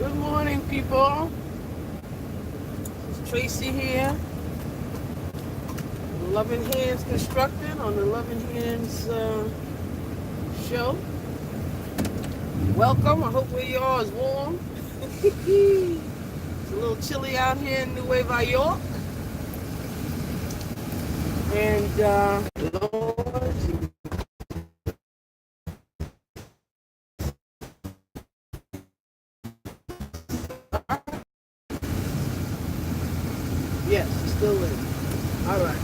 Good morning, people. It's Tracy here. Loving Hands Constructing on the Loving Hands show. Welcome. I hope where you are is warm. It's a little chilly out here in New York. And Lord, yes, it's still in. All right.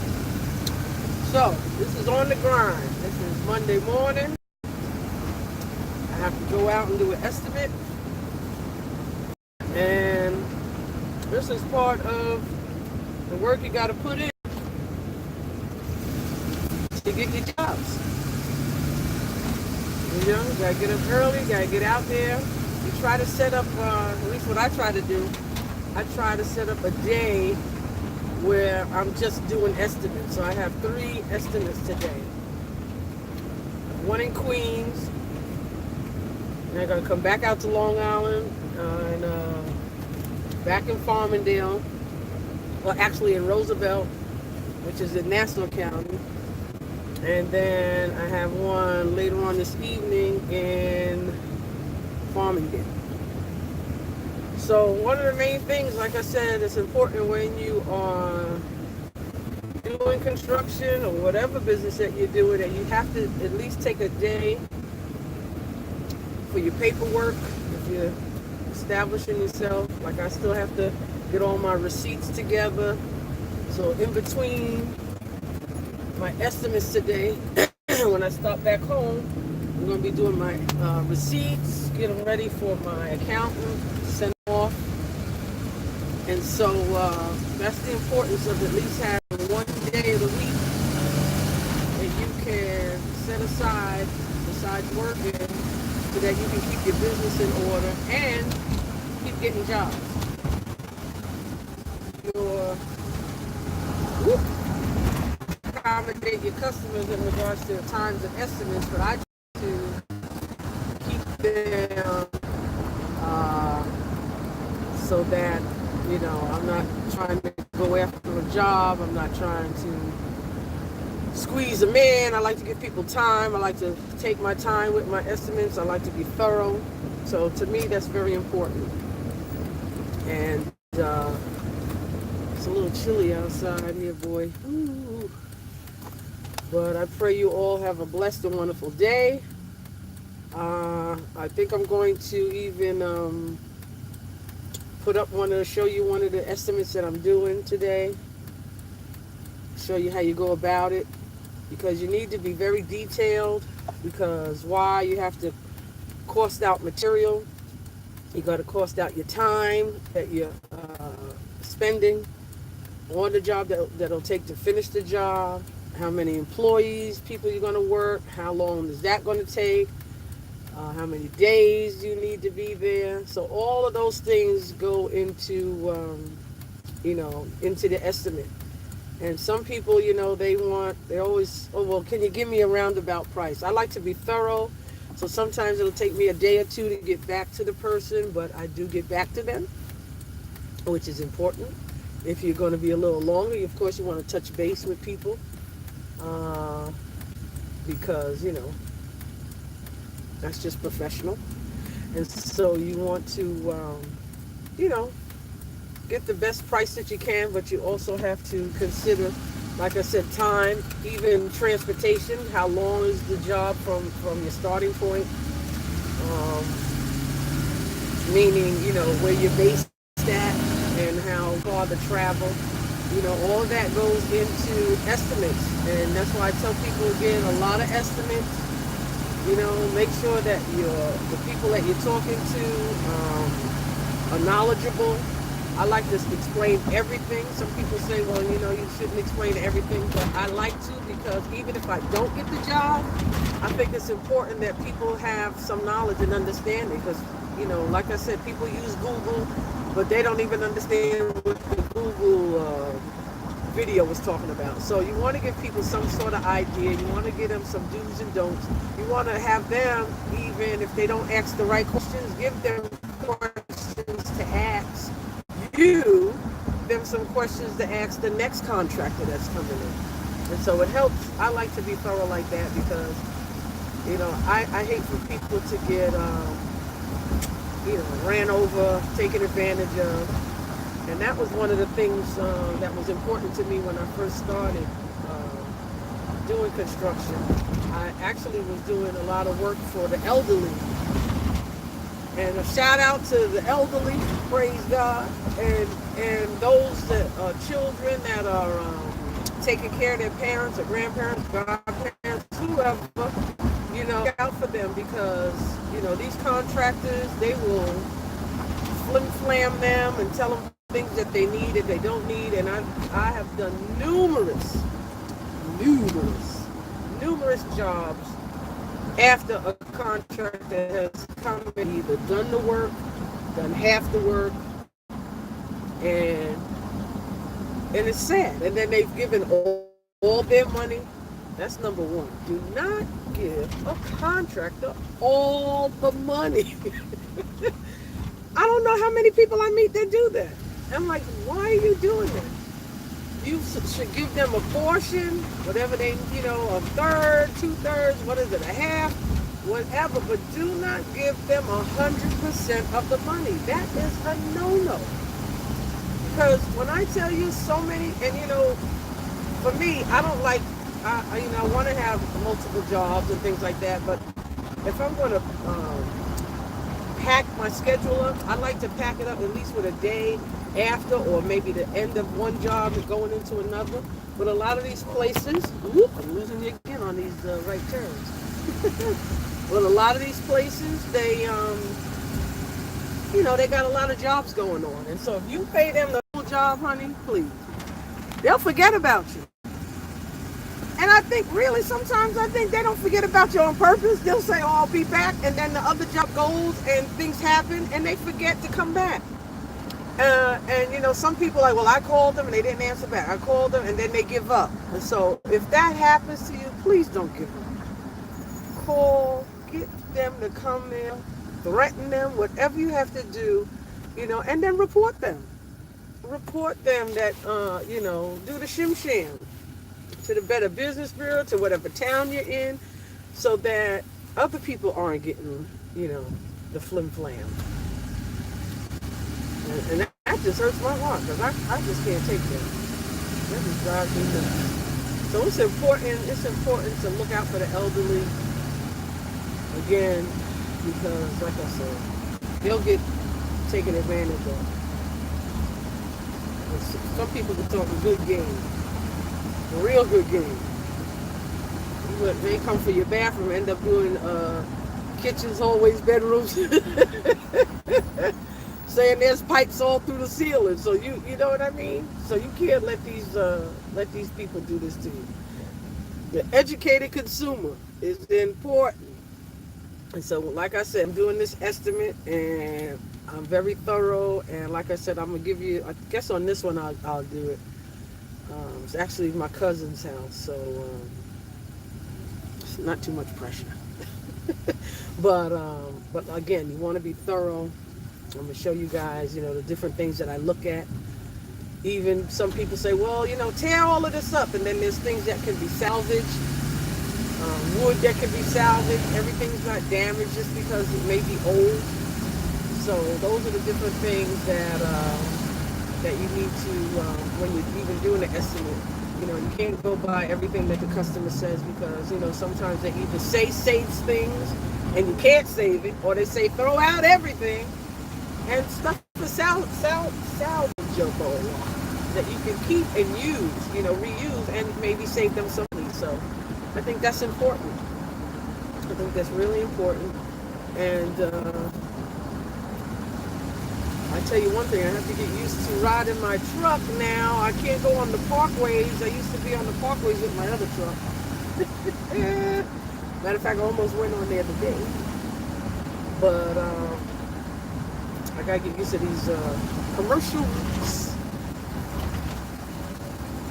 So this is on the grind. This is Monday morning. I have to go out and do an estimate. And this is part of the work you got to put in to get your jobs. You know, you got to get up early, got to get out there. You try to set up, at least what I try to do, I try to set up a day where I'm just doing estimates. So I have 3 estimates today. One in Queens, and I'm going to come back out to Long Island, and back in Farmingdale, well actually in Roosevelt, which is in Nassau County. And then I have one later on this evening in Farmingdale. So one of the main things, like I said, it's important when you are doing construction or whatever business that you're doing, that you have to at least take a day for your paperwork. If you're establishing yourself, like I still have to get all my receipts together. So in between my estimates today, when I stop back home, I'm going to be doing my receipts, get them ready for my accountant, send them off. And so that's the importance of at least having one day of the week that you can set aside besides working, so that you can keep your business in order and keep getting jobs. Your accommodate your customers in regards to times and estimates, but I try to keep them so that, you know, I'm not trying to go after a job. I'm not trying to squeeze them in. I like to give people time. I like to take my time with my estimates. I like to be thorough. So to me, that's very important. And it's a little chilly outside here, boy. Ooh. But I pray you all have a blessed and wonderful day. I think I'm going to even show you one of the estimates that I'm doing today. Show you how you go about it. Because you need to be very detailed. Because why? You have to cost out material. You got to cost out your time that you're spending on the job that'll take to finish the job. How many employees, people you're going to work, how long is that going to take, how many days you need to be there. So all of those things go into, into the estimate. And some people, you know, they always, oh, well, can you give me a roundabout price? I like to be thorough. So sometimes it'll take me a day or two to get back to the person, but I do get back to them, which is important. If you're going to be a little longer, of course, you want to touch base with people. Because, you know, that's just professional. And so you want to, get the best price that you can, but you also have to consider, like I said, time, even transportation. How long is the job from your starting point? Meaning, you know, where you're based at and how far the travel. You know, all of that goes into estimates. And that's why I tell people, again, a lot of estimates. You know, make sure that the people that you're talking to are knowledgeable. I like to explain everything. Some people say, well, you know, you shouldn't explain everything, but I like to, because even if I don't get the job, I think it's important that people have some knowledge and understanding. Because, you know, like I said, people use Google, but they don't even understand what the Google video was talking about. So you want to give people some sort of idea. You want to give them some do's and don'ts. You want to have them, even if they don't ask the right questions, give them questions you them some questions to ask the next contractor that's coming in. And so it helps. I like to be thorough like that because, I hate for people to get, ran over, taken advantage of. And that was one of the things that was important to me when I first started doing construction. I actually was doing a lot of work for the elderly. And a shout out to the elderly, praise God, and those that are children that are taking care of their parents or grandparents, godparents, whoever, look out for them because, these contractors, they will flim-flam them and tell them things that they need that they don't need. And I have done numerous jobs after a contractor has come and either done the work, done half the work, and it's sad. And then they've given all their money. That's number one. Do not give a contractor all the money. I don't know how many people I meet that do that. I'm like, why are you doing that? You should give them a portion, whatever they, a third, 2/3, what is it, a half, whatever, but do not give them 100% of the money. That is a no-no. Because when I tell you so many, and for me, I don't like, I want to have multiple jobs and things like that, but if I'm going to pack my schedule up, I like to pack it up at least with a day after, or maybe the end of one job and going into another. But a lot of these places, I'm losing you again on these right turns. But a lot of these places, they, they got a lot of jobs going on. And so if you pay them the whole job, honey, please, they'll forget about you. And I think really sometimes they don't forget about you on purpose. They'll say, oh, I'll be back. And then the other job goes and things happen and they forget to come back. And some people are like, well, I called them and they didn't answer back. I called them and then they give up. And so if that happens to you, please don't give up. Call, get them to come in, threaten them, whatever you have to do, and then report them. Report them that, do the shim-sham to the Better Business Bureau, to whatever town you're in, so that other people aren't getting, the flim-flam. And that just hurts my heart because I just can't take that. That just drives me nuts. So it's important to look out for the elderly again, because like I said, they'll get taken advantage of. Some people can talk a good game, a real good game. But they come for your bathroom, end up doing kitchens, hallways, bedrooms. Saying there's pipes all through the ceiling, so you know what I mean. So you can't let these people do this to you. The educated consumer is important, and so like I said, I'm doing this estimate, and I'm very thorough. And like I said, I'm gonna give you. I guess on this one I'll do it. It's actually my cousin's house, so it's not too much pressure. But again, you want to be thorough. I'm going to show you guys, the different things that I look at. Even some people say, well, tear all of this up. And then there's things that can be salvaged, wood that can be salvaged. Everything's not damaged just because it may be old. So those are the different things that you need to, when you're even doing an estimate. You can't go by everything that the customer says because, sometimes they either say things and you can't save it, or they say throw out everything. And stuff is salvageable that you can keep and use, reuse, and maybe save them some money. So I think that's important. I think that's really important. And I tell you one thing, I have to get used to riding my truck now. I can't go on the parkways. I used to be on the parkways with my other truck. Matter of fact, I almost went on there today. But I gotta get used to these commercial routes.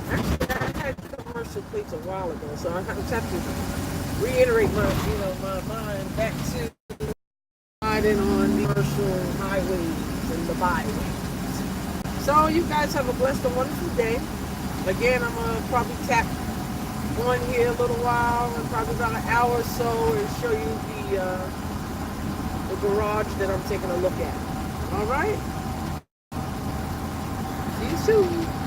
Actually, I had commercial plates a while ago, so I just have to reiterate my mind back to riding on the commercial highways and the byways. So you guys have a blessed and wonderful day. Again, I'm going to probably tap on here a little while, and probably about an hour or so, and show you the garage that I'm taking a look at. All right? See you soon.